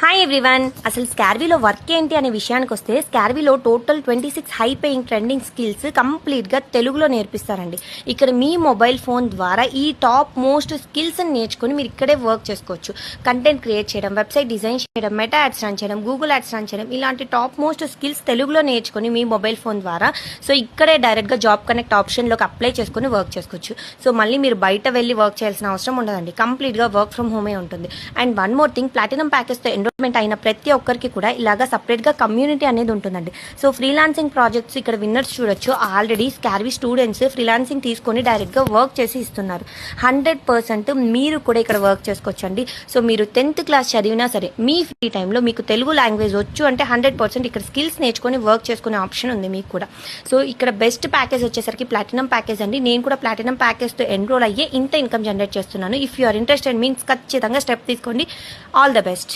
Hi everyone. అసలు స్కార్వీలో work ఏంటి అనే విషయానికి వస్తే, స్కార్వీలో total 26 high paying trending skills కంప్లీట్గా తెలుగులో నేర్పిస్తారండి. ఇక్కడ మీ మొబైల్ ఫోన్ ద్వారా ఈ టాప్ మోస్ట్ స్కిల్స్ని నేర్చుకుని మీరు ఇక్కడే వర్క్ చేసుకోవచ్చు. కంటెంట్ క్రియేట్ చేయడం, వెబ్సైట్ డిజైన్ చేయడం, మెటా యాడ్స్ రన్ చేయడం, గూగుల్ యాడ్స్ రన్ చేయడం, ఇలాంటి టాప్ మోస్ట్ స్కిల్స్ తెలుగులో నేర్చుకుని మీ మొబైల్ ఫోన్ ద్వారా సో ఇక్కడే డైరెక్ట్గా జాబ్ కనెక్ట్ ఆప్షన్లోకి అప్లై చేసుకుని వర్క్ చేసుకోవచ్చు. సో మళ్ళీ మీరు బయట వెళ్ళి వర్క్ చేయాల్సిన అవసరం ఉండదండి. కంప్లీట్గా వర్క్ ఫ్రమ్ హోమే ఉంటుంది. And one more thing, platinum ప్యాకేజ్తో ఎన్రోల్మెంట్ అయిన ప్రతి ఒక్కరికి కూడా ఇలాగా సపరేట్గా కమ్యూనిటీ అనేది ఉంటుందండి. సో ఫ్రీలాన్సింగ్ ప్రాజెక్ట్స్ ఇక్కడ విన్నర్స్ చూడొచ్చు. ఆల్రెడీ స్కార్వీ స్టూడెంట్స్ ఫ్రీలాన్సింగ్ తీసుకొని డైరెక్ట్గా వర్క్ చేసి ఇస్తున్నారు. 100% మీరు కూడా ఇక్కడ వర్క్ చేసుకోవచ్చు అండి. సో మీరు 10th క్లాస్ చదివినా సరే మీ ఫ్రీ టైంలో మీకు తెలుగు లాంగ్వేజ్ వచ్చు అంటే 100% ఇక్కడ స్కిల్స్ నేర్చుకొని వర్క్ చేసుకునే ఆప్షన్ ఉంది మీకు కూడా. సో ఇక్కడ బెస్ట్ ప్యాకేజ్ వచ్చేసరికి ప్లాటినం ప్యాకేజ్ అండి. నేను కూడా ప్లాటినం ప్యాకేజ్తో ఎన్రోల్ అయ్యే ఇంత ఇన్కమ్ జనరేట్ చేస్తున్నాను. If you are interested means ఖచ్చితంగా స్టెప్ తీసుకోండి. All the best.